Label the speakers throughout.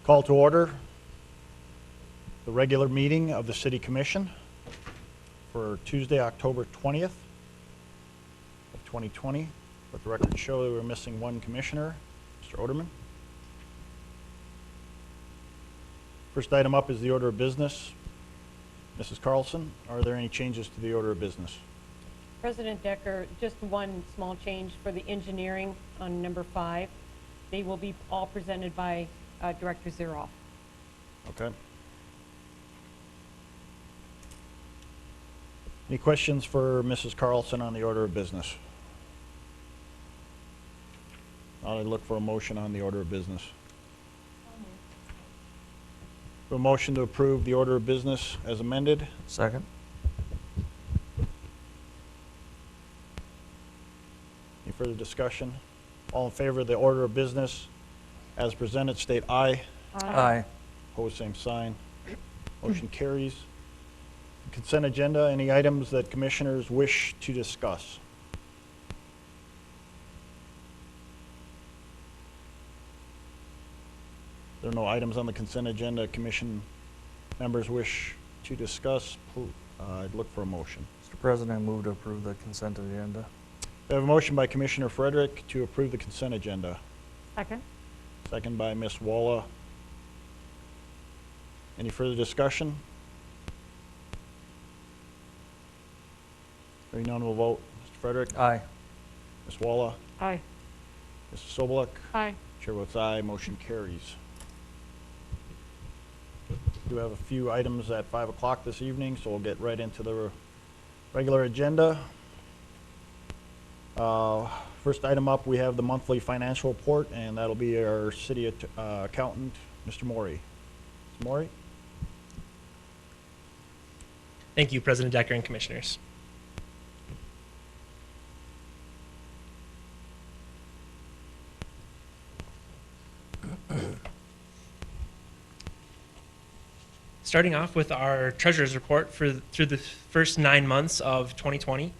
Speaker 1: Call to order the regular meeting of the City Commission for Tuesday, October 20th of 2020. Let the record show that we're missing one commissioner, Mr. Oderman. First item up is the order of business. Mrs. Carlson, are there any changes to the order of business?
Speaker 2: President Decker, just one small change for the engineering on number 5. They will be all presented by Director Zeroff.
Speaker 1: Okay. Any questions for Mrs. Carlson on the order of business? I'll look for a motion on the order of business. A motion to approve the order of business as amended.
Speaker 3: Second.
Speaker 1: Any further discussion? All in favor of the order of business as presented, state aye.
Speaker 3: Aye.
Speaker 1: Opposed, same sign. Motion carries. Consent agenda, any items that commissioners wish to discuss? There are no items on the consent agenda commission members wish to discuss. I'd look for a motion.
Speaker 3: Mr. President, I move to approve the consent agenda.
Speaker 1: We have a motion by Commissioner Frederick to approve the consent agenda.
Speaker 2: Second.
Speaker 1: Second by Ms. Walla. Any further discussion? Hearing none, we'll vote. Mr. Frederick?
Speaker 3: Aye.
Speaker 1: Ms. Walla?
Speaker 2: Aye.
Speaker 1: Mrs. Sobolek?
Speaker 2: Aye.
Speaker 1: Chair votes aye, motion carries. We do have a few items at 5 o'clock this evening, so we'll get right into the regular agenda. First item up, we have the monthly financial report, and that'll be our city accountant, Mr. Morey. Mr. Morey?
Speaker 4: Thank you, President Decker and Commissioners. Starting off with our treasurer's report through the first 9 months of 2020,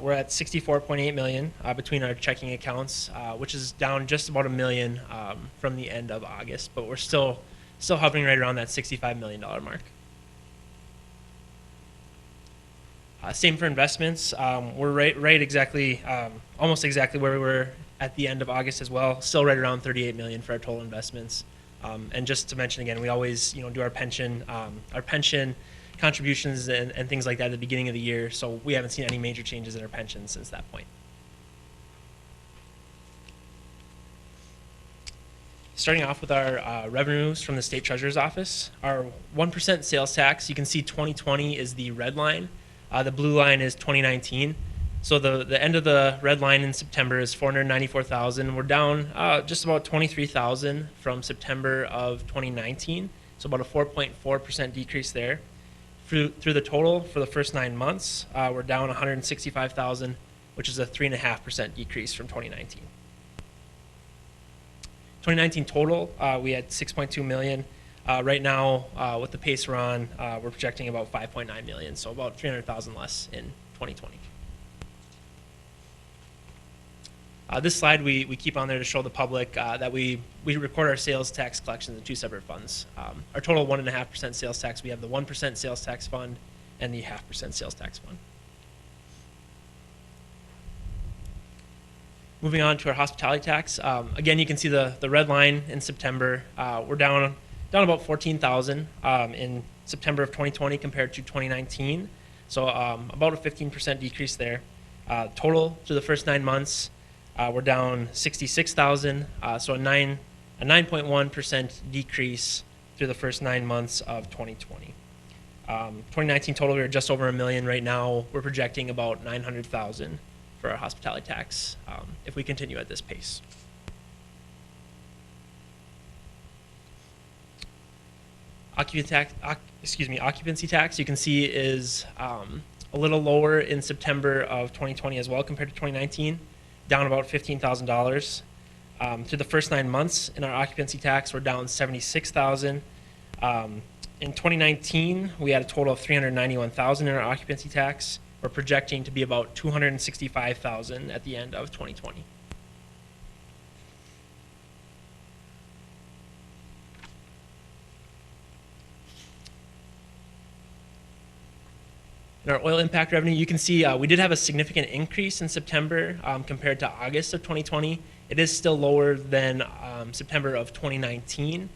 Speaker 4: we're at $64.8 million between our checking accounts, which is down just about $1 million from the end of August, but we're still hovering right around that $65 million mark. Same for investments. We're right exactly, almost exactly where we were at the end of August as well. Still right around $38 million for our total investments. And just to mention again, we always do our pension contributions and things like that at the beginning of the year. So we haven't seen any major changes in our pensions since that point. Starting off with our revenues from the State Treasurer's Office, our 1% sales tax, you can see 2020 is the red line. The blue line is 2019. So the end of the red line in September is 494,000. We're down just about 23,000 from September of 2019. So about a 4.4% decrease there. Through the total for the first 9 months, we're down 165,000, which is a 3.5% decrease from 2019. 2019 total, we had 6.2 million. Right now, with the pace we're on, we're projecting about 5.9 million, so about 300,000 less in 2020. This slide we keep on there to show the public that we record our sales tax collections in 2 separate funds. Our total 1.5% sales tax, we have the 1% sales tax fund and the 0.5% sales tax fund. Moving on to our hospitality tax. Again, you can see the red line in September. We're down about 14,000 in September of 2020 compared to 2019. So about a 15% decrease there. Total through the first 9 months, we're down 66,000, so a 9.1% decrease through the first 9 months of 2020. 2019 total, we were just over $1 million. Right now, we're projecting about 900,000 for our hospitality tax if we continue at this pace. Occupancy tax, you can see is a little lower in September of 2020 as well compared to 2019. Down about $15,000. Through the first 9 months in our occupancy tax, we're down 76,000. In 2019, we had a total of 391,000 in our occupancy tax. We're projecting to be about 265,000 at the end of 2020. In our oil impact revenue, you can see we did have a significant increase in September compared to August of 2020. It is still lower than September of 2019,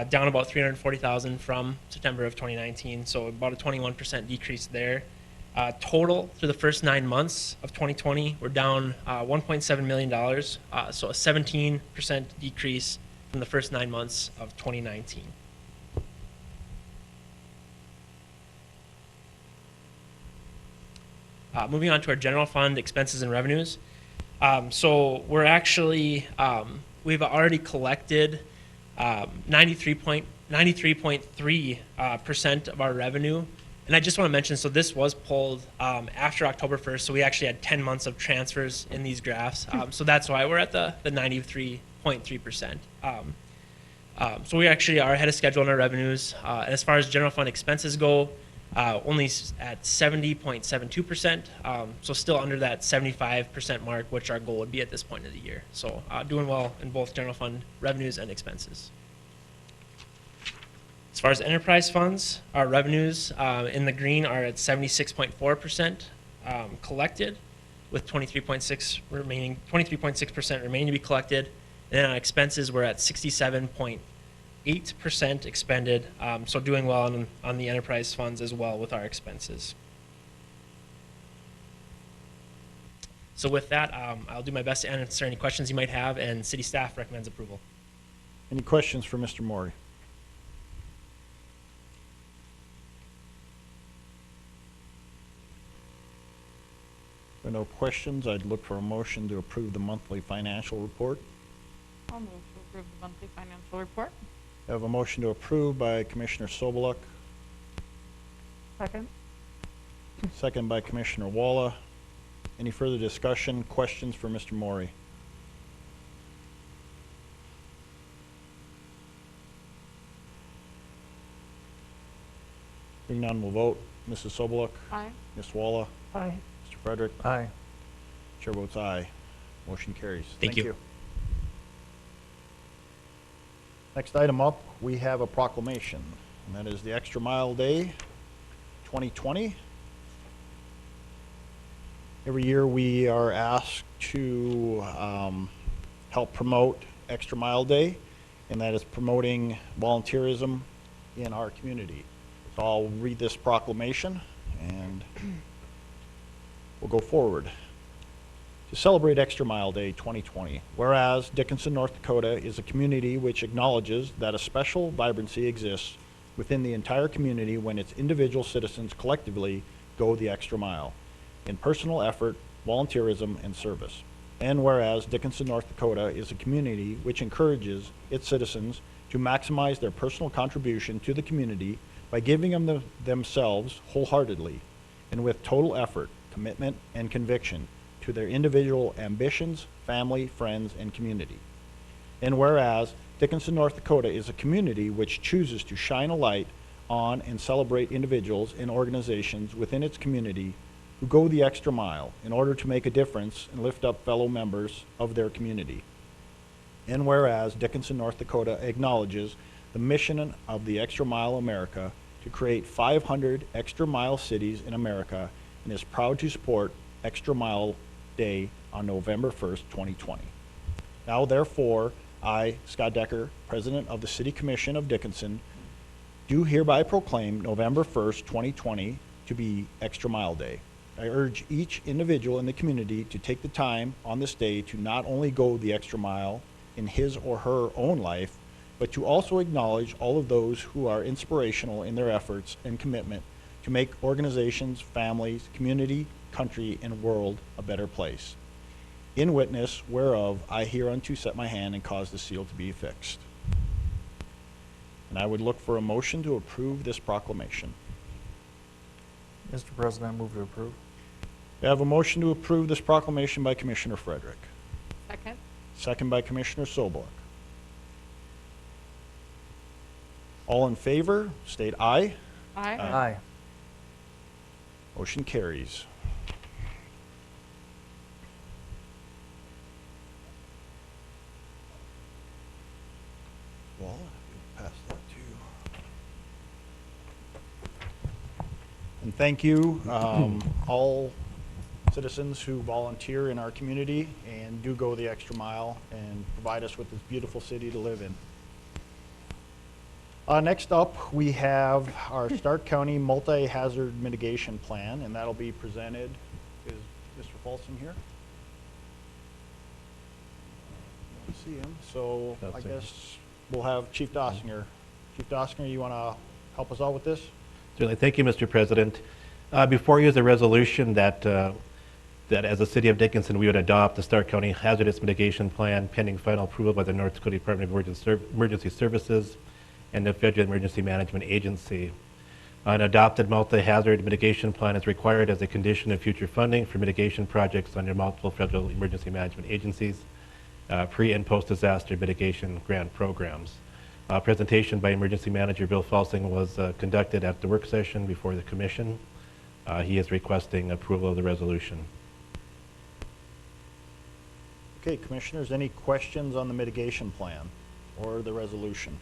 Speaker 4: down about 340,000 from September of 2019, so about a 21% decrease there. Total through the first 9 months of 2020, we're down $1.7 million, so a 17% decrease from the first 9 months of 2019. Moving on to our general fund expenses and revenues. So we're actually, we've already collected 93.3% of our revenue. And I just want to mention, so this was pulled after October 1st, so we actually had 10 months of transfers in these graphs. So that's why we're at the 93.3%. So we actually are ahead of schedule on our revenues. And as far as general fund expenses go, only at 70.72%, so still under that 75% mark, which our goal would be at this point of the year. So doing well in both general fund revenues and expenses. As far as enterprise funds, our revenues in the green are at 76.4% collected, with 23.6% remaining to be collected. And then on expenses, we're at 67.8% expended, so doing well on the enterprise funds as well with our expenses. So with that, I'll do my best to answer any questions you might have, and city staff recommends approval.
Speaker 1: Any questions for Mr. Maury? If there are no questions, I'd look for a motion to approve the monthly financial report.
Speaker 5: I'll move to approve the monthly financial report.
Speaker 1: I have a motion to approve by Commissioner Soboluk,
Speaker 5: Second.
Speaker 1: second by Commissioner Walla. Any further discussion, questions for Mr. Maury? Being none, we'll vote. Mrs. Soboluk?
Speaker 5: Aye.
Speaker 1: Ms. Walla?
Speaker 5: Aye.
Speaker 1: Mr. Frederick?
Speaker 3: Aye.
Speaker 1: Chair votes aye. Motion carries.
Speaker 4: Thank you.
Speaker 1: Next item up, we have a proclamation, and that is the Extra Mile Day 2020. Every year we are asked to help promote Extra Mile Day, and that is promoting volunteerism in our community. So I'll read this proclamation and we'll go forward. To celebrate Extra Mile Day 2020, whereas Dickinson, North Dakota is a community which acknowledges that a special vibrancy exists within the entire community when its individual citizens collectively go the extra mile in personal effort, volunteerism, and service. And whereas Dickinson, North Dakota is a community which encourages its citizens to maximize their personal contribution to the community by giving them themselves wholeheartedly and with total effort, commitment, and conviction to their individual ambitions, family, friends, and community. And whereas Dickinson, North Dakota is a community which chooses to shine a light on and celebrate individuals and organizations within its community who go the extra mile in order to make a difference and lift up fellow members of their community. And whereas Dickinson, North Dakota acknowledges the mission of the Extra Mile America to create 500 extra mile cities in America and is proud to support Extra Mile Day on November 1st, 2020. Now, therefore, I, Scott Decker, President of the City Commission of Dickinson, do hereby proclaim November 1st, 2020 to be Extra Mile Day. I urge each individual in the community to take the time on this day to not only go the extra mile in his or her own life, but to also acknowledge all of those who are inspirational in their efforts and commitment to make organizations, families, community, country, and world a better place. In witness whereof I hereunto set my hand and cause the seal to be affixed. And I would look for a motion to approve this proclamation.
Speaker 3: Mr. President, I move to approve.
Speaker 1: We have a motion to approve this proclamation by Commissioner Frederick.
Speaker 5: Second.
Speaker 1: Second by Commissioner Soboluk. All in favor, state aye.
Speaker 5: Aye.
Speaker 3: Aye.
Speaker 1: Motion carries. Well, pass that to And thank you, all citizens who volunteer in our community and do go the extra mile and provide us with this beautiful city to live in. Next up, we have our Stark County Multi-Hazard Mitigation Plan, and that'll be presented. Is Mr. Folsom here? I don't see him, so I guess we'll have Chief Dossinger. Chief Dossinger, you want to help us out with this?
Speaker 6: Certainly. Thank you, Mr. President. Before you is a resolution that that as a city of Dickinson, we would adopt the Stark County Hazardous Mitigation Plan pending final approval by the North Dakota Department of Emergency Services and the Federal Emergency Management Agency. An adopted multi-hazard mitigation plan is required as a condition of future funding for mitigation projects under multiple federal emergency management agencies, pre- and post-disaster mitigation grant programs. Presentation by Emergency Manager Bill Falsing was conducted at the work session before the Commission. He is requesting approval of the resolution.
Speaker 1: Okay, Commissioners, any questions on the mitigation plan or the resolution?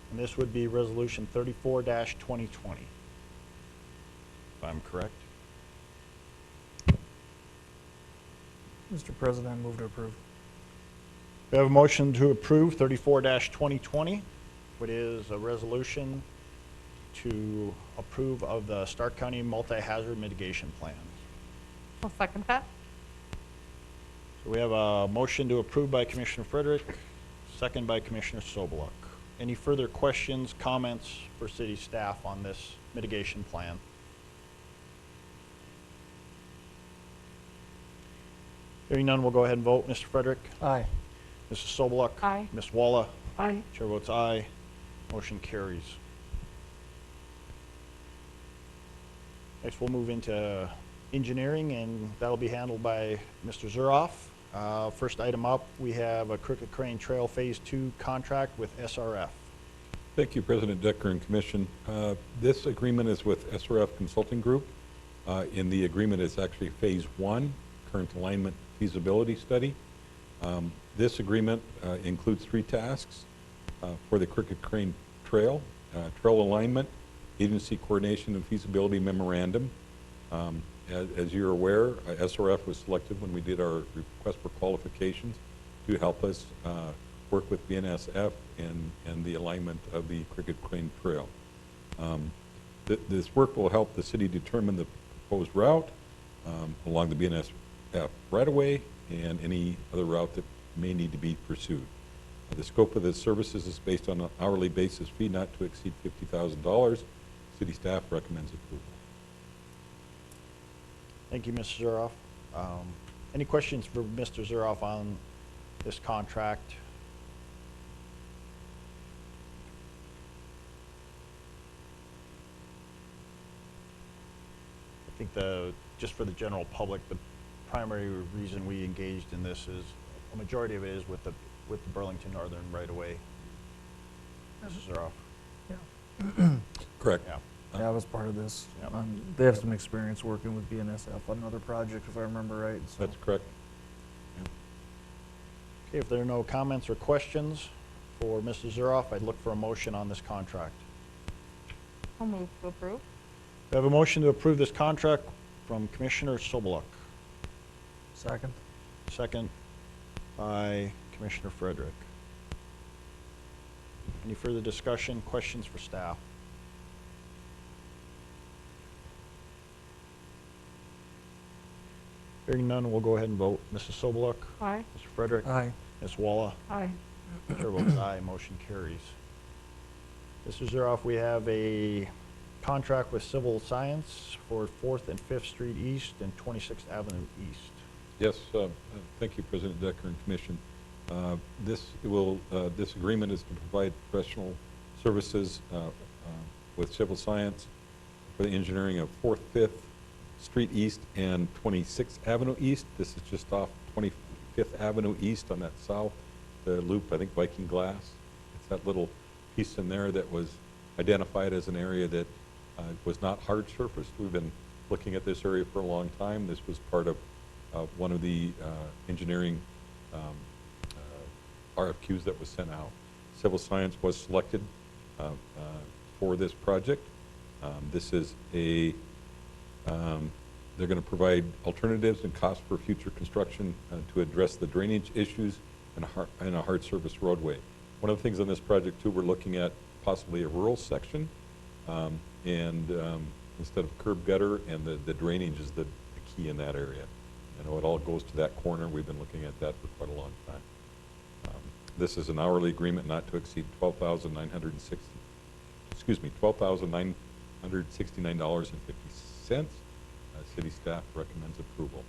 Speaker 1: And this would be Resolution 34-2020, if I'm correct.
Speaker 3: Mr. President, I move to approve.
Speaker 1: We have a motion to approve 34-2020, which is a resolution to approve of the Stark County Multi-Hazard Mitigation Plan.
Speaker 5: I'll second that.
Speaker 1: So we have a motion to approve by Commissioner Frederick, second by Commissioner Sobeluk. Any further questions, comments for city staff on this mitigation plan? Hearing none, we'll go ahead and vote. Mr. Frederick?
Speaker 3: Aye.
Speaker 1: Mrs. Sobeluk?
Speaker 5: Aye.
Speaker 1: Ms. Walla?
Speaker 5: Aye.
Speaker 1: Chair votes aye. Motion carries. Next, we'll move into engineering, and that'll be handled by Mr. Zuroff. First item up, we have a Crooked Crane Trail Phase 2 contract with SRF.
Speaker 7: Thank you, President Decker and Commission. This agreement is with SRF Consulting Group. In the agreement, it's actually Phase 1, Current Alignment Feasibility Study. This agreement includes 3 tasks for the Crooked Crane Trail: trail alignment, agency coordination, and feasibility memorandum. As you're aware, SRF was selected when we did our request for qualifications to help us work with BNSF and the alignment of the Crooked Crane Trail. This work will help the city determine the proposed route along the BNSF right-of-way and any other route that may need to be pursued. The scope of the services is based on an hourly basis fee not to exceed $50,000. City staff recommends approval.
Speaker 1: Thank you, Mr. Zuroff. Any questions for Mr. Zuroff on this contract? I think just for the general public, the primary reason we engaged in this is, a majority of it is with the Burlington Northern right-of-way. Mr. Zuroff.
Speaker 7: Correct.
Speaker 1: Yeah.
Speaker 3: Yeah, I was part of this.
Speaker 1: Yep.
Speaker 3: They have some experience working with BNSF on another project, if I remember right. So.
Speaker 7: That's correct.
Speaker 1: Okay, if there are no comments or questions for Mr. Zuroff, I'd look for a motion on this contract.
Speaker 5: I'll move to approve.
Speaker 1: We have a motion to approve this contract from Commissioner Sobeluk.
Speaker 3: Second.
Speaker 1: Second by Commissioner Frederick. Any further discussion, questions for staff? Hearing none, we'll go ahead and vote. Mrs. Sobeluk?
Speaker 5: Aye.
Speaker 1: Mr. Frederick?
Speaker 3: Aye.
Speaker 1: Ms. Walla?
Speaker 5: Aye.
Speaker 1: Chair votes aye, motion carries. Mr. Zuroff, we have a contract with Civil Science for 4th and 5th Street East and 26th Avenue East.
Speaker 7: Yes, thank you, President Decker and Commission. This agreement is to provide professional services with Civil Science for the engineering of 4th, 5th Street East and 26th Avenue East. This is just off 25th Avenue East on that south, the loop, I think Viking Glass. It's that little piece in there that was identified as an area that was not hard surfaced. We've been looking at this area for a long time. This was part of one of the engineering RFQs that was sent out. Civil Science was selected for this project. This is a, they're going to provide alternatives and costs for future construction to address the drainage issues in a hard surface roadway. One of the things on this project too, we're looking at possibly a rural section, instead of curb gutter, and the drainage is the key in that area. I know it all goes to that corner. We've been looking at that for quite a long time. This is an hourly agreement not to exceed $12,969.50. City staff recommends approval.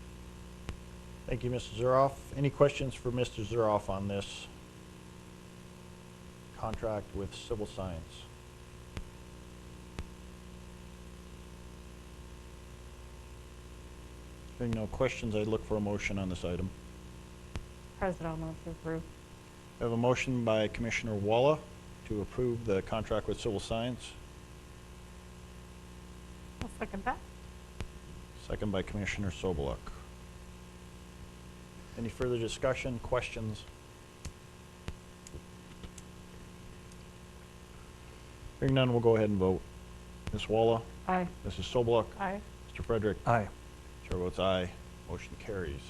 Speaker 1: Thank you, Mr. Zuroff. Any questions for Mr. Zuroff on this contract with Civil Science? Hearing no questions, I'd look for a motion on this item.
Speaker 5: President, I'll move to approve.
Speaker 1: I have a motion by Commissioner Walla to approve the contract with Civil Science,
Speaker 5: I'll second that.
Speaker 1: second by Commissioner Soboluk. Any further discussion, questions? Hearing none, we'll go ahead and vote. Ms. Walla?
Speaker 5: Aye.
Speaker 1: Mrs. Soboluk?
Speaker 5: Aye.
Speaker 1: Mr. Frederick?
Speaker 3: Aye.
Speaker 1: Chair votes aye. Motion carries.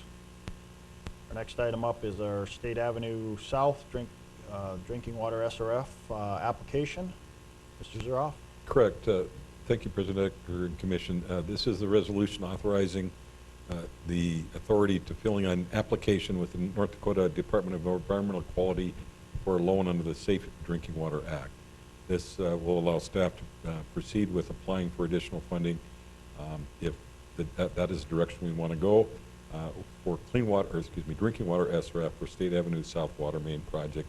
Speaker 1: Our next item up is our State Avenue South drinking water SRF application. Mr. Zuroff?
Speaker 7: Correct. Thank you, President Decker and Commission. This is the resolution authorizing the authority to filling an application with the North Dakota Department of Environmental Quality for a loan under the Safe Drinking Water Act. This will allow staff to proceed with applying for additional funding if that is the direction we want to go for drinking water SRF for State Avenue South Water Main Project,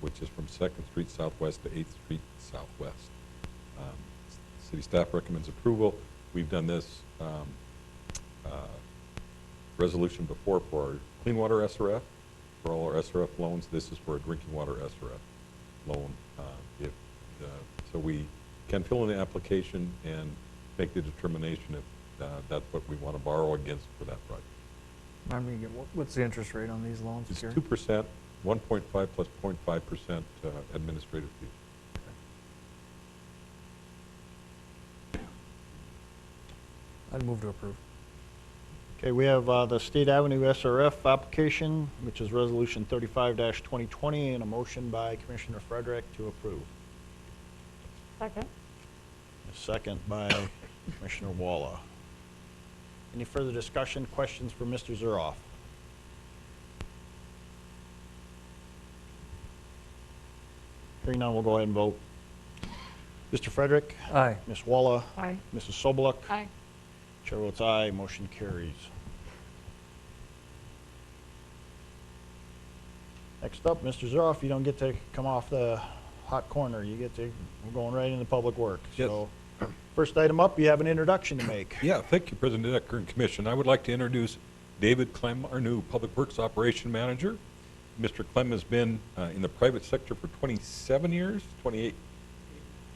Speaker 7: which is from 2nd Street Southwest to 8th Street Southwest. City staff recommends approval. We've done this resolution before for our clean water SRF, for all our SRF loans. This is for a drinking water SRF loan. So we can fill in the application and make the determination if that's what we want to borrow against for that project.
Speaker 3: Remind me again, what's the interest rate on these loans?
Speaker 7: It's
Speaker 3: Gary?
Speaker 7: 2%, 1.5 plus 0.5% administrative fee.
Speaker 3: I'd move to approve.
Speaker 1: Okay, we have the State Avenue SRF application, which is Resolution 35-2020, and a motion by Commissioner Frederick to approve.
Speaker 5: Second.
Speaker 1: A second by Commissioner Walla. Any further discussion, questions for Mr. Zuroff? Hearing none, we'll go ahead and vote. Mr. Frederick?
Speaker 3: Aye.
Speaker 1: Ms. Walla?
Speaker 5: Aye.
Speaker 1: Mrs. Soboluk?
Speaker 5: Aye.
Speaker 1: Chair votes aye, motion carries. Next up, Mr. Zuroff, you don't get to come off the hot corner. You get to, we're going right into public work.
Speaker 7: Yes.
Speaker 1: So, first item up, you have an introduction to make.
Speaker 7: Yeah, thank you, President Decker and Commission. I would like to introduce David Clem, our new Public Works Operation Manager. Mr. Clem has been in the private sector for 27 years, 28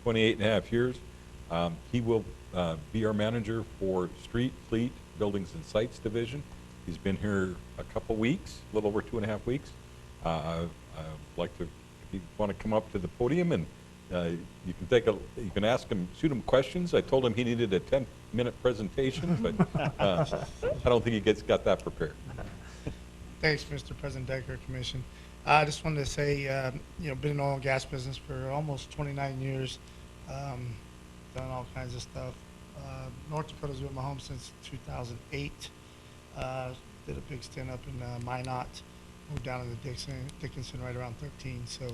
Speaker 7: and a half years. He will be our manager for Street, Fleet, Buildings and Sites Division. He's been here a couple weeks, a little over 2.5 weeks. I'd like to, if you want to come up to the podium and you can ask him, shoot him questions. I told him he needed a 10-minute presentation, but I don't think he got that prepared.
Speaker 8: Thanks, Mr. President Decker, Commission. I just wanted to say, been in the oil and gas business for almost 29 years, done all kinds of stuff. North Dakota's been my home since 2008. Did a big stint up in Minot, moved down to the Dickinson right around 13. So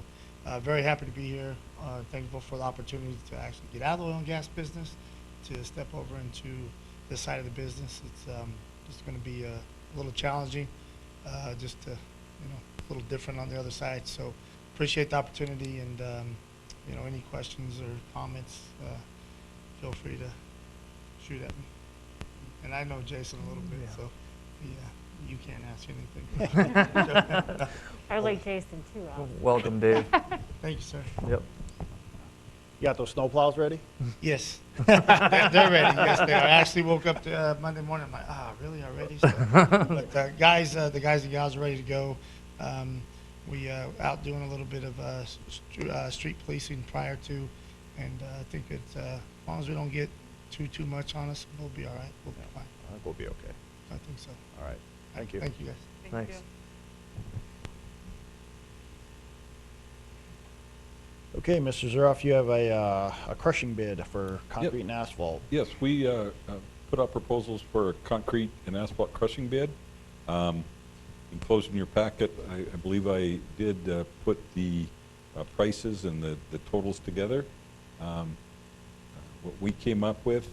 Speaker 8: very happy to be here. Thankful for the opportunity to actually get out of the oil and gas business, to step over into this side of the business. It's just going to be a little challenging. Just a little different on the other side. So appreciate the opportunity, and any questions or comments, feel free to shoot at me. And I know Jason a little bit,
Speaker 3: Yeah.
Speaker 8: so you can't ask anything.
Speaker 5: I like Jason too.
Speaker 3: Welcome, Dave.
Speaker 8: Thank you, sir.
Speaker 3: Yep.
Speaker 1: You got those snowplows ready?
Speaker 8: Yes, they're ready. Yes, they are. I actually woke up Monday morning. I'm like, really already? So, but the guys and gals are ready to go. We out doing a little bit of street policing prior to, and I think it's as long as we don't get too much on us, we'll be all right. We'll be fine.
Speaker 1: I think we'll be okay.
Speaker 8: I think so.
Speaker 1: All right. Thank you.
Speaker 8: Thank you, guys.
Speaker 2: Thank
Speaker 3: Thanks.
Speaker 2: you.
Speaker 1: Okay, Mr. Zuroff, you have a crushing bid for concrete and asphalt.
Speaker 7: Yes, we put out proposals for a concrete and asphalt crushing bid. Enclosed in your packet, I believe I did put the prices and the totals together. What we came up with,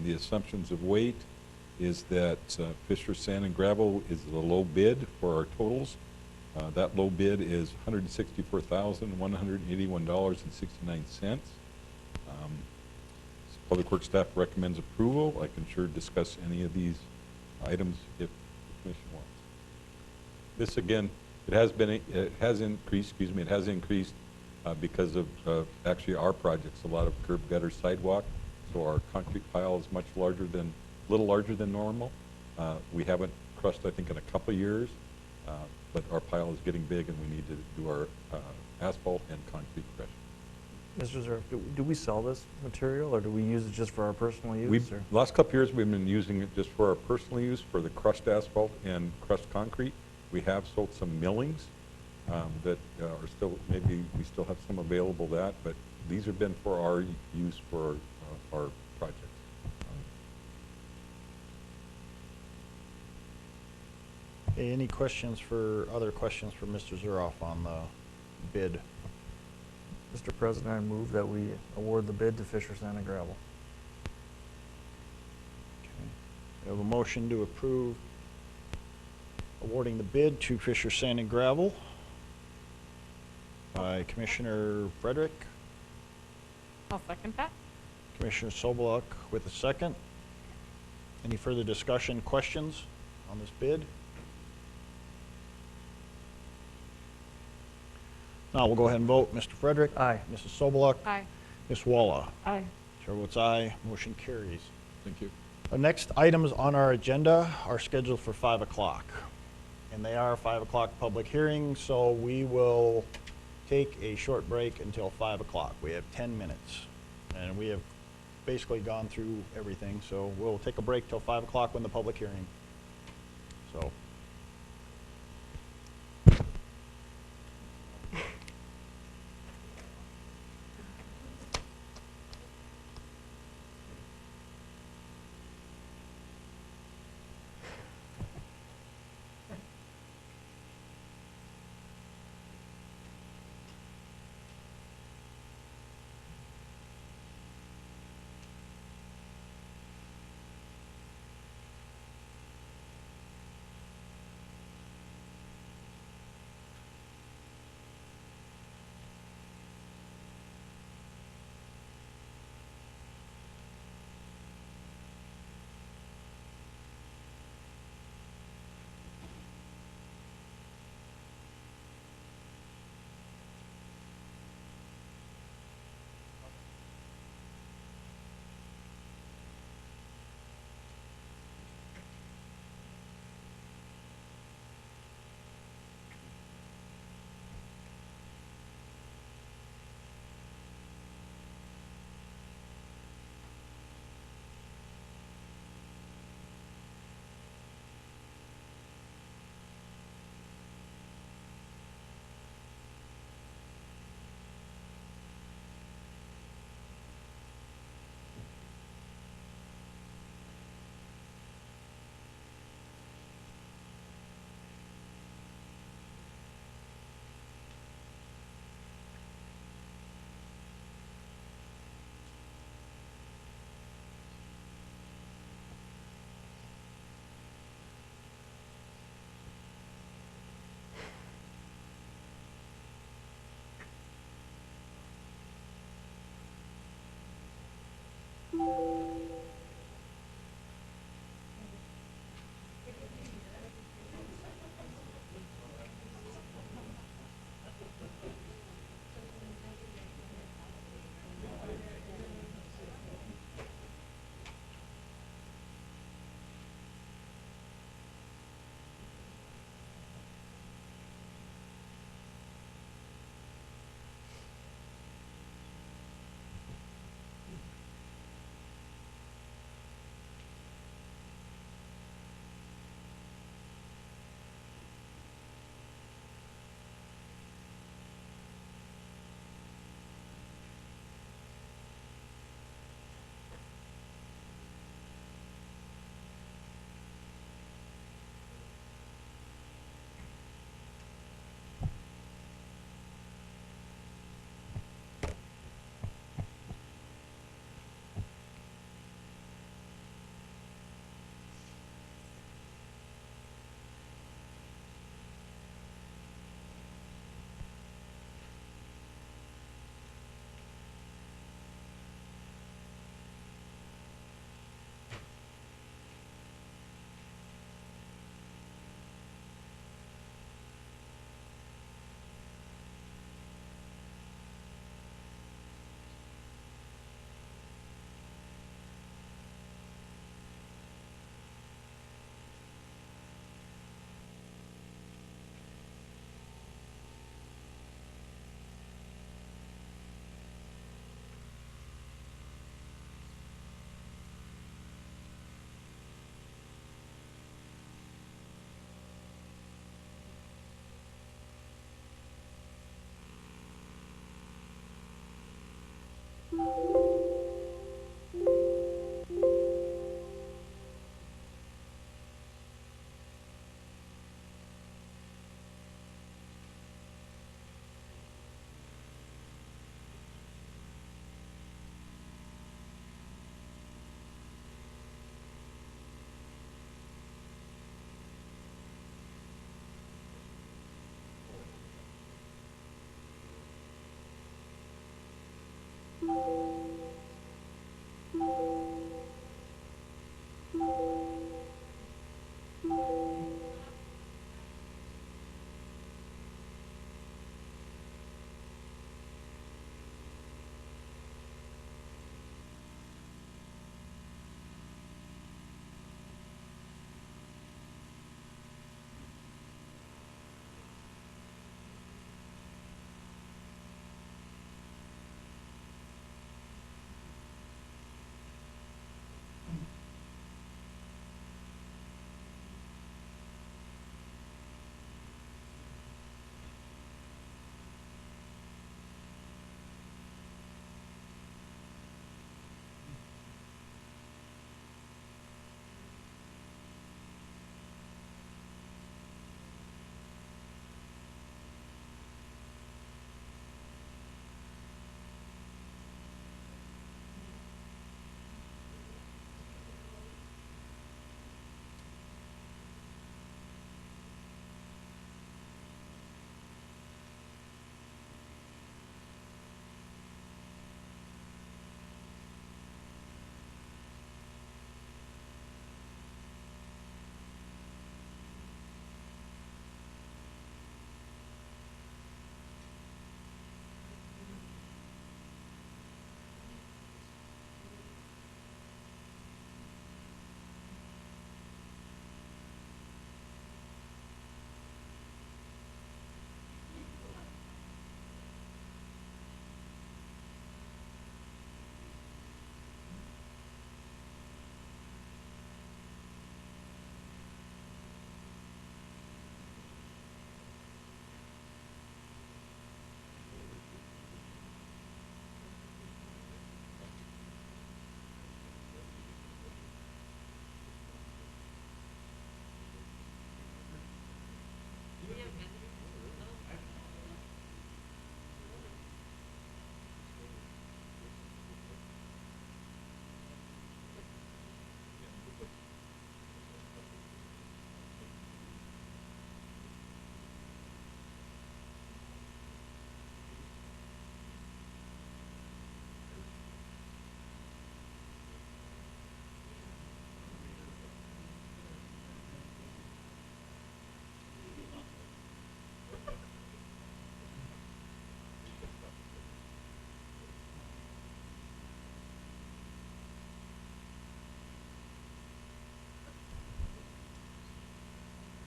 Speaker 7: the assumptions of weight, is that Fisher Sand and Gravel is the low bid for our totals. That low bid is $164,181.69. Public Works staff recommends approval. I can sure discuss any of these items if the commission wants. This again, it has increased because of actually our projects, a lot of curb gutter sidewalk. So our concrete pile is much larger than, a little larger than normal. We haven't crushed, I think, in a couple of years. But our pile is getting big and we need to do our asphalt and concrete crushing.
Speaker 3: Mr. Zerf, do we sell this material, or do we use it just for our personal use? Or?
Speaker 7: Last couple of years, we've been using it just for our personal use, for the crushed asphalt and crushed concrete. We have sold some millings that are still, maybe we still have some available that, but these have been for our use for our projects.
Speaker 1: Okay, any other questions for Mr. Zuroff on the bid?
Speaker 3: Mr. President, I move that we award the bid to Fisher Sand and Gravel.
Speaker 1: Okay. We have a motion to approve awarding the bid to Fisher Sand and Gravel by Commissioner Frederick,
Speaker 5: I'll second that.
Speaker 1: Commissioner Sobeluk with a second. Any further discussion, questions on this bid? Now we'll go ahead and vote. Mr. Frederick?
Speaker 3: Aye.
Speaker 1: Mrs. Sobeluk?
Speaker 5: Aye.
Speaker 1: Ms. Walla?
Speaker 5: Aye.
Speaker 1: Chair votes aye. Motion carries.
Speaker 7: Thank you.
Speaker 1: The next items on our agenda are scheduled for 5 o'clock. And they are 5 o'clock public hearings, so we will take a short break until 5 o'clock. We have 10 minutes. And we have basically gone through everything, so we'll take a break till 5 o'clock when the public hearing. So.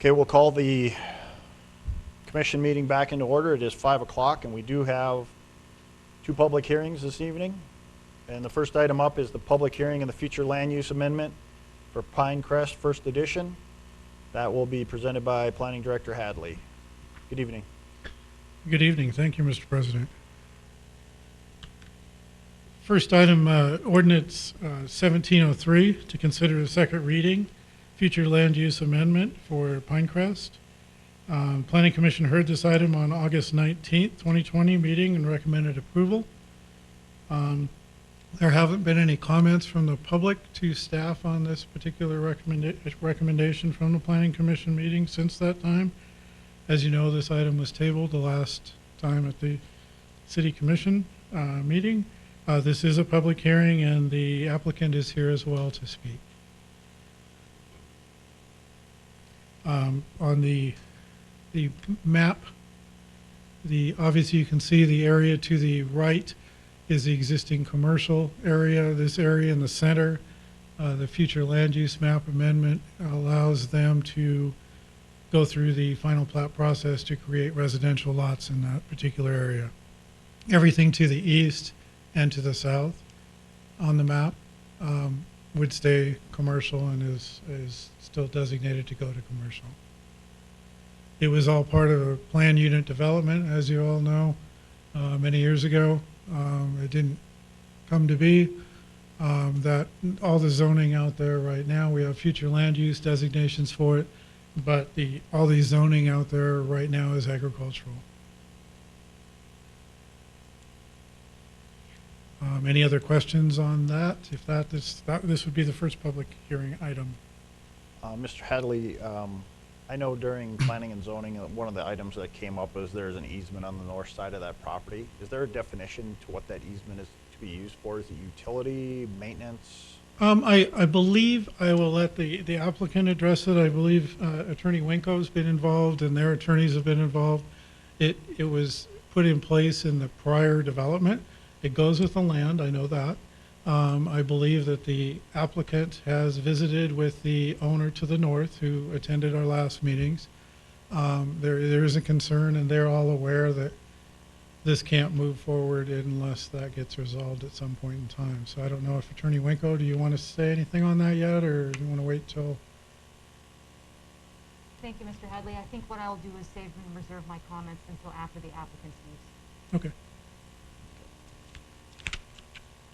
Speaker 1: Okay, we'll call the commission meeting back into order. It is 5 o'clock, and we do have 2 public hearings this evening. And the first item up is the public hearing and the future land use amendment for Pinecrest First Edition. That will be presented by Planning Director Hadley. Good evening.
Speaker 9: Good evening. Thank you, Mr. President. First item, ordinance 1703, to consider a second reading, future land use amendment for Pinecrest. Planning Commission heard this item on August 19th, 2020 meeting and recommended approval. There haven't been any comments from the public to staff on this particular recommendation from the Planning Commission meeting since that time. As you know, this item was tabled the last time at the City Commission meeting. This is a public hearing, and the applicant is here as well to speak. On the map, obviously you can see the area to the right is the existing commercial area. This area in the center, the future land use map amendment allows them to go through the final plat process to create residential lots in that particular area. Everything to the east and to the south on the map would stay commercial and is still designated to go to commercial. It was all part of a planned unit development, as you all know, many years ago. It didn't come to be. That all the zoning out there right now, we have future land use designations for it, but all the zoning out there right now is agricultural. Any other questions on that? If this would be the first public hearing item.
Speaker 1: Mr. Hadley, I know during planning and zoning, one of the items that came up is there's an easement on the north side of that property. Is there a definition to what that easement is to be used for? Is it utility, maintenance?
Speaker 9: I believe I will let the applicant address it. I believe Attorney Winko's been involved and their attorneys have been involved. It was put in place in the prior development. It goes with the land, I know that. I believe that the applicant has visited with the owner to the north who attended our last meetings. There is a concern and they're all aware that this can't move forward unless that gets resolved at some point in time. So I don't know if Attorney Winko, do you want to say anything on that yet, or do you want to wait till?
Speaker 10: Thank you, Mr. Hadley. I think what I'll do is save and reserve my comments until after the applicant's use.
Speaker 9: Okay.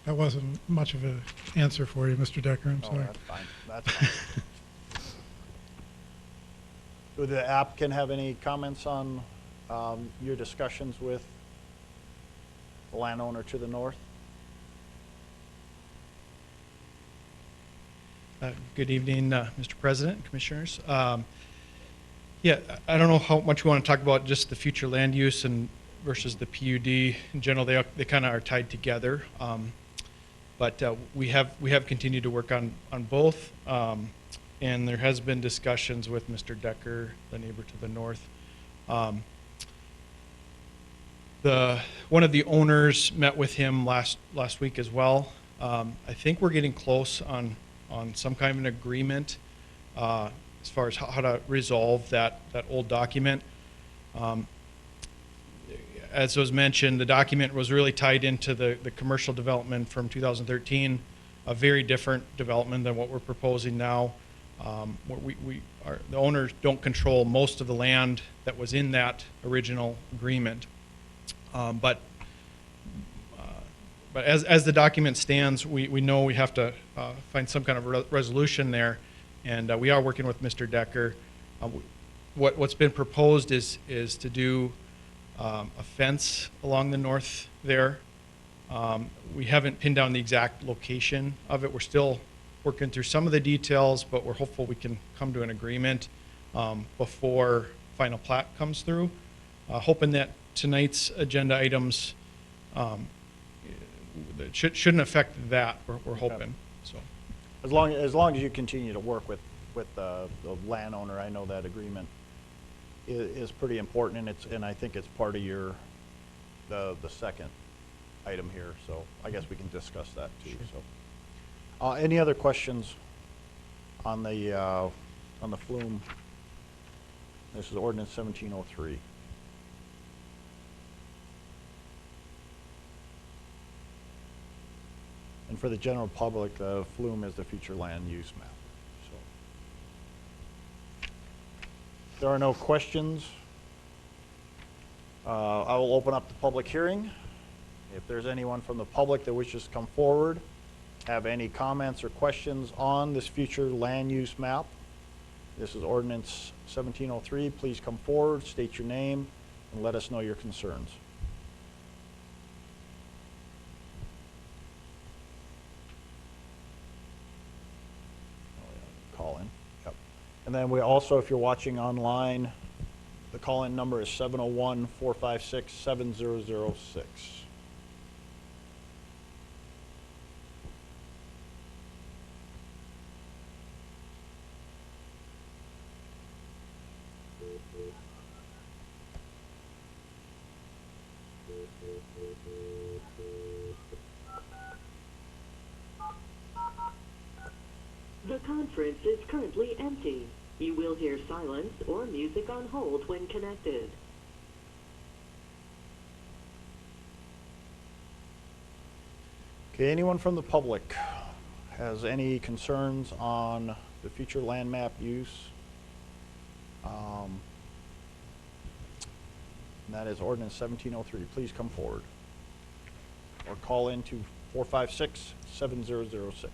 Speaker 9: That wasn't much of an answer for you, Mr. Decker, I'm sorry.
Speaker 1: That's fine, that's fine. Would the applicant have any comments on your discussions with the landowner to the north?
Speaker 11: Good evening, Mr. President, Commissioners. Yeah, I don't know how much we want to talk about just the future land use and versus the PUD. In general, they kind of are tied together. But we have continued to work on both, and there has been discussions with Mr. Decker, the neighbor to the north. One of the owners met with him last week as well. I think we're getting close on some kind of an agreement as far as how to resolve that old document. As was mentioned, the document was really tied into the commercial development from 2013, a very different development than what we're proposing now. The owners don't control most of the land that was in that original agreement. But as the document stands, we know we have to find some kind of resolution there, and we are working with Mr. Decker. What's been proposed is to do a fence along the north there. We haven't pinned down the exact location of it. We're still working through some of the details, but we're hopeful we can come to an agreement before final plat comes through. Hoping that tonight's agenda items shouldn't affect that. We're hoping. So,
Speaker 1: As long as you continue to work with the landowner, I know that agreement is pretty important, and I think it's part of the second item here. So I guess we can discuss that too. Sure. So, any other questions on the FLUM? This is ordinance 1703. And for the general public, the FLUM is the future land use map. So, if there are no questions, I will open up the public hearing. If there's anyone from the public that wishes to come forward, have any comments or questions on this future land use map, this is ordinance 1703. Please come forward, state your name, and let us know your concerns. Call in. Yep. And then we also, if you're watching online, the call-in number is 701-456-7006.
Speaker 12: The conference is currently empty. You will hear silence or music on hold when connected.
Speaker 1: Okay, anyone from the public has any concerns on the future land map use? And that is ordinance 1703. Please come forward or call in to 456-7006.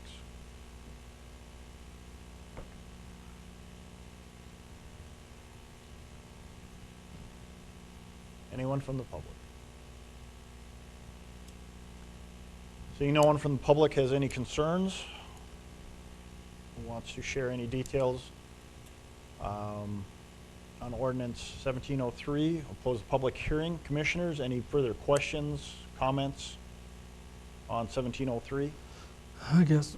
Speaker 1: Anyone from the public? Seeing no one from the public has any concerns, who wants to share any details on ordinance 1703, I'll close the public hearing. Commissioners, any further questions, comments on 1703?
Speaker 3: I guess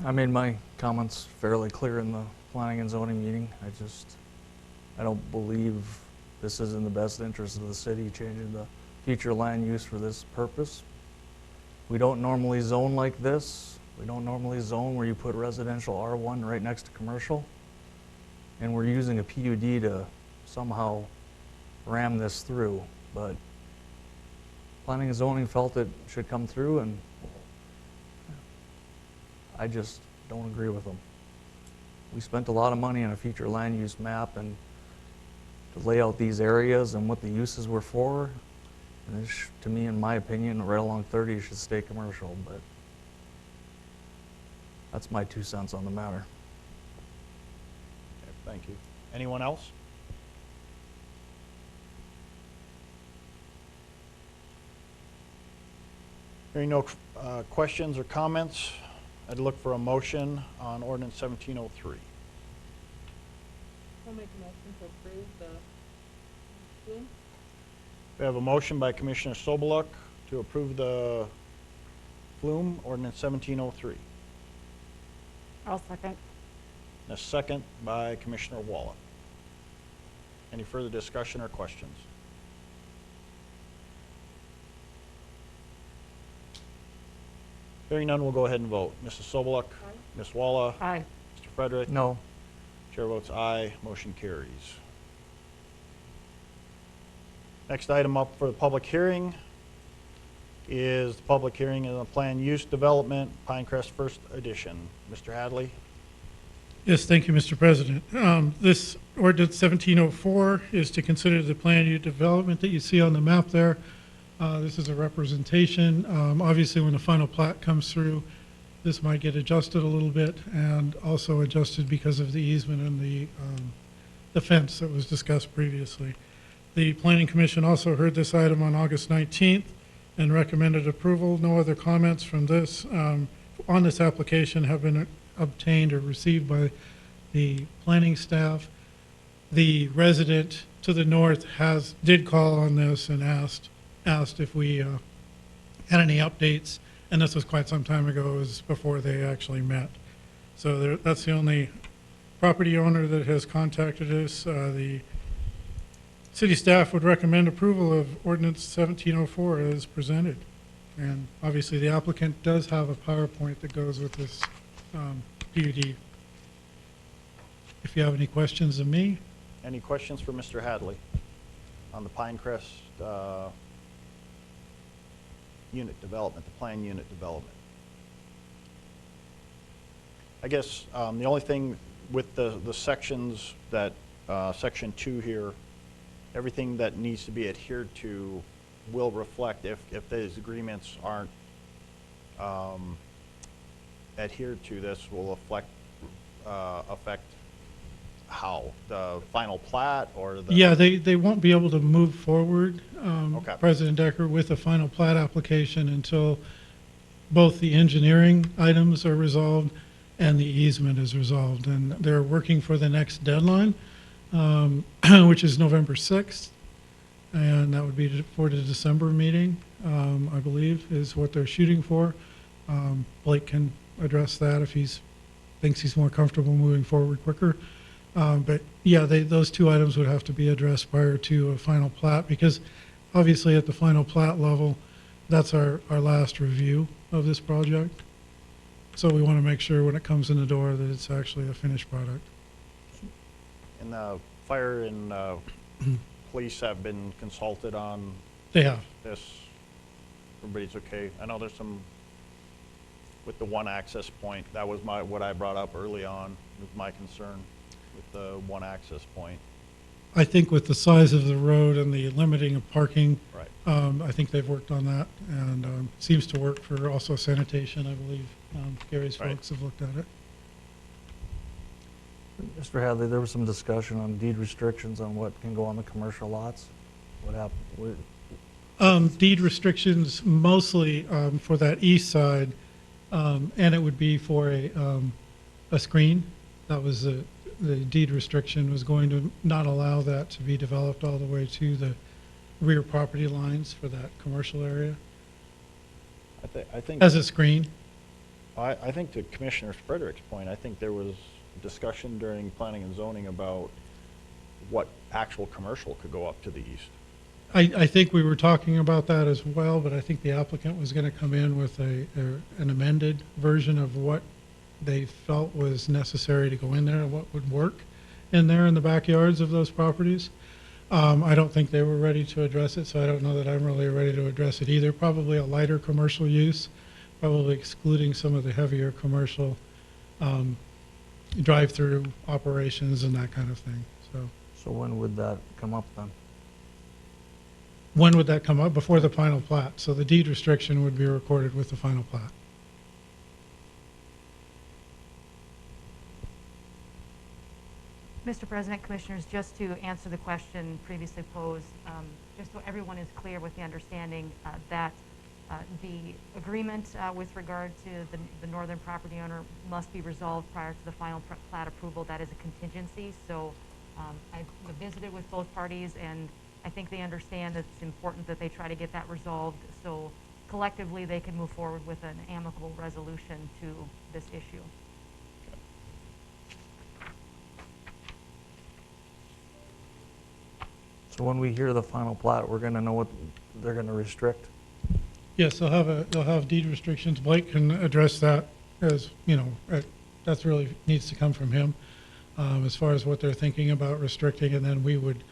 Speaker 3: I made my comments fairly clear in the planning and zoning meeting. I don't believe this is in the best interest of the city, changing the future land use for this purpose. We don't normally zone like this. We don't normally zone where you put residential R1 right next to commercial. And we're using a PUD to somehow ram this through. But planning and zoning felt it should come through, and I just don't agree with them. We spent a lot of money on a future land use map and to lay out these areas and what the uses were for. And this, to me, in my opinion, right along 30 should stay commercial, but that's my 2 cents on the matter.
Speaker 1: Okay, thank you. Anyone else? Hearing no questions or comments, I'd look for a motion on ordinance 1703.
Speaker 5: I'll make a motion to approve the FLUM.
Speaker 1: We have a motion by Commissioner Soboluk to approve the FLUM ordinance 1703.
Speaker 5: I'll second.
Speaker 1: And a second by Commissioner Walla. Any further discussion or questions? Hearing none, we'll go ahead and vote. Mrs. Soboluk?
Speaker 5: Aye.
Speaker 1: Ms. Walla?
Speaker 5: Aye.
Speaker 1: Mr. Frederick?
Speaker 3: No.
Speaker 1: Chair votes aye, motion carries. Next item up for the public hearing is the public hearing in the Planned Use Development, Pinecrest First Edition. Mr. Hadley?
Speaker 9: Yes, thank you, Mr. President. This ordinance 1704 is to consider the planned use development that you see on the map there. This is a representation. Obviously, when the final plat comes through, this might get adjusted a little bit, and also adjusted because of the easement and the fence that was discussed previously. The Planning Commission also heard this item on August 19th and recommended approval. No other comments from this on this application have been obtained or received by the planning staff. The resident to the north did call on this and asked if we had any updates, and this was quite some time ago. It was before they actually met. So that's the only property owner that has contacted us. The city staff would recommend approval of ordinance 1704 as presented. And obviously the applicant does have a PowerPoint that goes with this PUD. If you have any questions of me.
Speaker 1: Any questions for Mr. Hadley on the Pinecrest unit development, the planned unit development? I guess the only thing with the sections that, section 2 here, everything that needs to be adhered to will reflect, if these agreements aren't adhered to, this will affect how? The final plat or the?
Speaker 9: Yeah, they won't be able to move forward,
Speaker 1: Okay.
Speaker 9: President Decker, with a final plat application until both the engineering items are resolved and the easement is resolved. And they're working for the next deadline, which is November 6th. And that would be for the December meeting, I believe, is what they're shooting for. Blake can address that if he thinks he's more comfortable moving forward quicker. But yeah, those two items would have to be addressed prior to a final plat, because obviously at the final plat level, that's our last review of this project. So we want to make sure when it comes in the door that it's actually a finished product.
Speaker 1: And the fire and police have been consulted on
Speaker 9: They have.
Speaker 1: this. Everybody's okay. I know there's some with the one access point. That was what I brought up early on, with my concern with the one access point.
Speaker 9: I think with the size of the road and the limiting of parking,
Speaker 1: Right.
Speaker 9: I think they've worked on that, and seems to work for also sanitation, I believe. Gary's
Speaker 1: Right.
Speaker 9: folks have looked at it.
Speaker 3: Mr. Hadley, there was some discussion on deed restrictions on what can go on the commercial lots. What happened?
Speaker 9: Deed restrictions mostly for that east side, and it would be for a screen. That was the deed restriction was going to not allow that to be developed all the way to the rear property lines for that commercial area
Speaker 1: I think,
Speaker 9: as a screen.
Speaker 1: I think to Commissioner Frederick's point, I think there was discussion during planning and zoning about what actual commercial could go up to the east.
Speaker 9: I think we were talking about that as well, but I think the applicant was going to come in with an amended version of what they felt was necessary to go in there and what would work in there in the backyards of those properties. I don't think they were ready to address it, so I don't know that I'm really ready to address it either. Probably a lighter commercial use, probably excluding some of the heavier commercial drive-through operations and that kind of thing.
Speaker 3: So when would that come up then?
Speaker 9: When would that come up? Before the final plat. So the deed restriction would be recorded with the final plat.
Speaker 10: Mr. President, Commissioners, just to answer the question previously posed, just so everyone is clear with the understanding that the agreement with regard to the northern property owner must be resolved prior to the final plat approval. That is a contingency. So I've visited with both parties, and I think they understand that it's important that they try to get that resolved so collectively they can move forward with an amicable resolution to this issue.
Speaker 3: So when we hear the final plat, we're gonna know what they're gonna restrict?
Speaker 9: Yes, they'll have deed restrictions. Blake can address that as, you know, that's really needs to come from him as far as what they're thinking about restricting, and then we would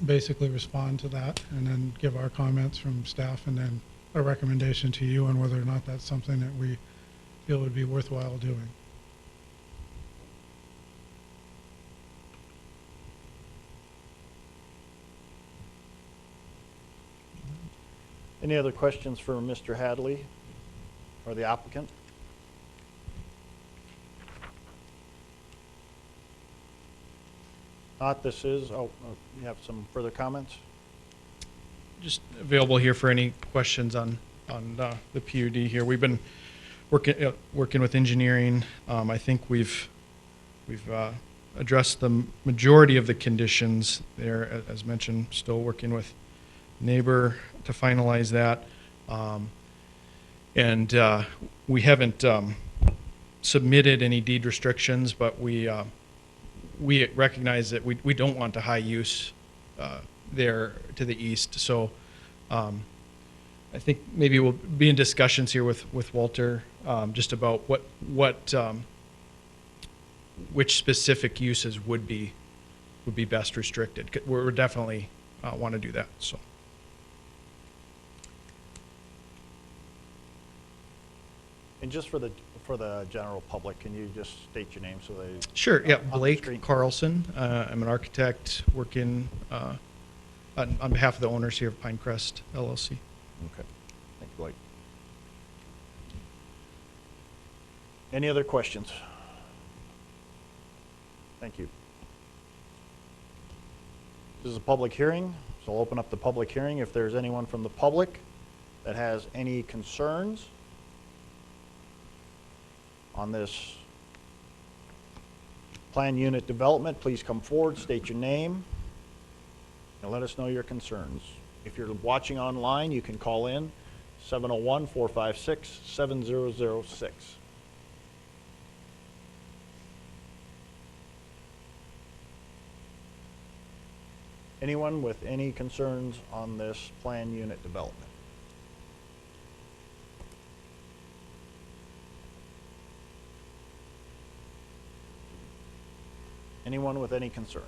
Speaker 9: basically respond to that and then give our comments from staff and then a recommendation to you on whether or not that's something that we feel would be worthwhile doing.
Speaker 1: Any other questions for Mr. Hadley or the applicant? Not, this is, you have some further comments?
Speaker 11: Just available here for any questions on the PUD here. We've been working with engineering. I think we've addressed the majority of the conditions there. As mentioned, still working with neighbor to finalize that. And we haven't submitted any deed restrictions, but we recognize that we don't want the high use there to the east. So I think maybe we'll be in discussions here with Walter just about which specific uses would be best restricted. We're definitely want to do that. So.
Speaker 1: And just for the general public, can you just state your name so they...
Speaker 11: Sure, yeah,
Speaker 1: on the
Speaker 11: Blake
Speaker 1: screen.
Speaker 11: Carlson. I'm an architect working on behalf of the owners here of Pinecrest LLC.
Speaker 1: Okay, thank you, Blake. Any other questions? Thank you. This is a public hearing, so I'll open up the public hearing. If there's anyone from the public that has any concerns on this plan unit development, please come forward, state your name, and let us know your concerns. If you're watching online, you can call in 701-456-7006. Anyone with any concerns on this plan unit development? Anyone with any concerns?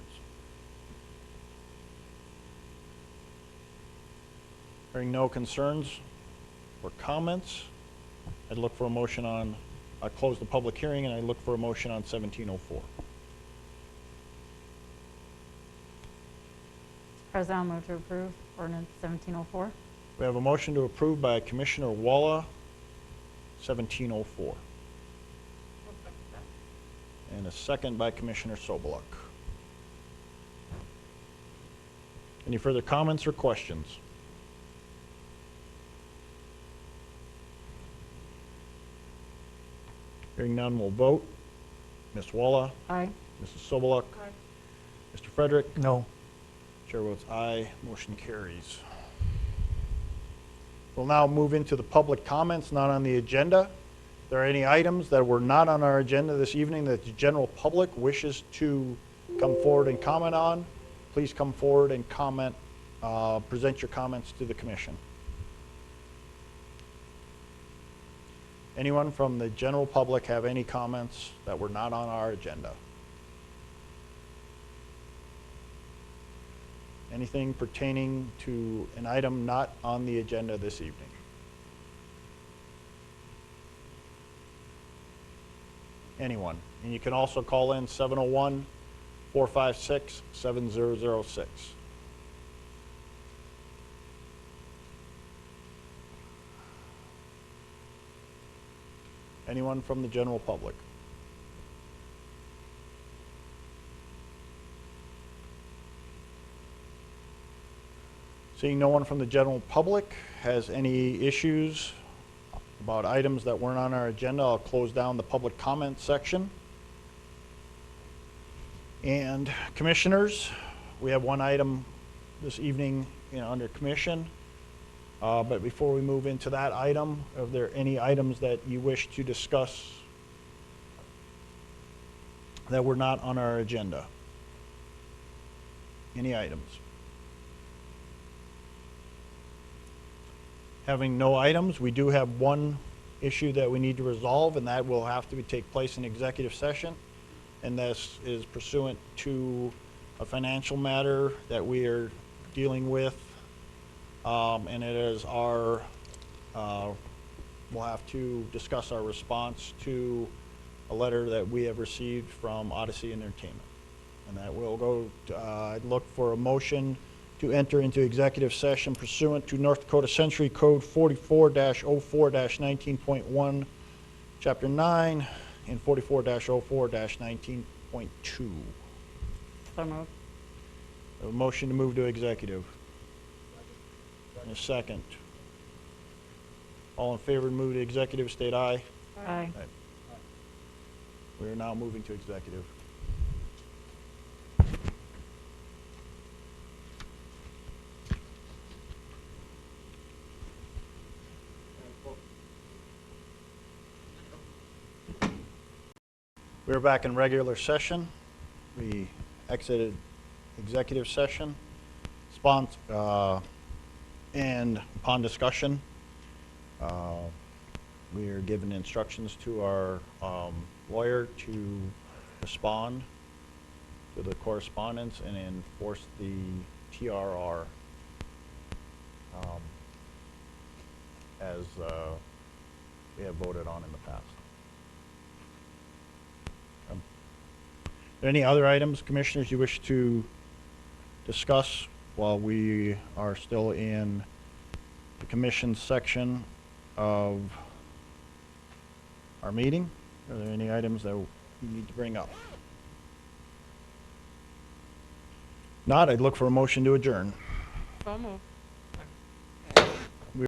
Speaker 1: Hearing no concerns or comments, I'd look for a motion on, I close the public hearing and I look for a motion on 1704.
Speaker 13: President, I'll move to approve ordinance 1704.
Speaker 1: We have a motion to approve by Commissioner Walla, 1704. And a second by Commissioner Sobeluk. Any further comments or questions? Hearing none, we'll vote. Ms. Walla?
Speaker 13: Aye.
Speaker 1: Mrs. Sobeluk? Mr. Frederick?
Speaker 3: No.
Speaker 1: Chair votes aye, motion carries. We'll now move into the public comments not on the agenda. If there are any items that were not on our agenda this evening that the general public wishes to come forward and comment on, please come forward and comment, present your comments to the commission. Anyone from the general public have any comments that were not on our agenda? Anything pertaining to an item not on the agenda this evening? Anyone? And you can also call in 701-456-7006. Anyone from the general public? Seeing no one from the general public has any issues about items that weren't on our agenda, I'll close down the public comment section. And commissioners, we have one item this evening, under commission. But before we move into that item, are there any items that you wish to discuss that were not on our agenda? Any items? Having no items, we do have one issue that we need to resolve, and that will have to take place in executive session. And this is pursuant to a financial matter that we are dealing with. And it is our, we'll have to discuss our response to a letter that we have received from Odyssey Entertainment. And that will go, I'd look for a motion to enter into executive session pursuant to North Dakota Century Code 44-04-19.1, Chapter 9, and 44-04-19.2.
Speaker 13: So moved.
Speaker 1: A motion to move to executive. And a second. All in favor to move to executive, state aye.
Speaker 13: Aye.
Speaker 1: We are now moving to executive. We are back in regular session. We exited executive session. And upon discussion, we are given instructions to our lawyer to respond to the correspondence and enforce the TRR as we have voted on in the past. Are there any other items, commissioners, you wish to discuss while we are still in the commission section of our meeting? Are there any items that you need to bring up? Not, I'd look for a motion to adjourn.
Speaker 5: So moved.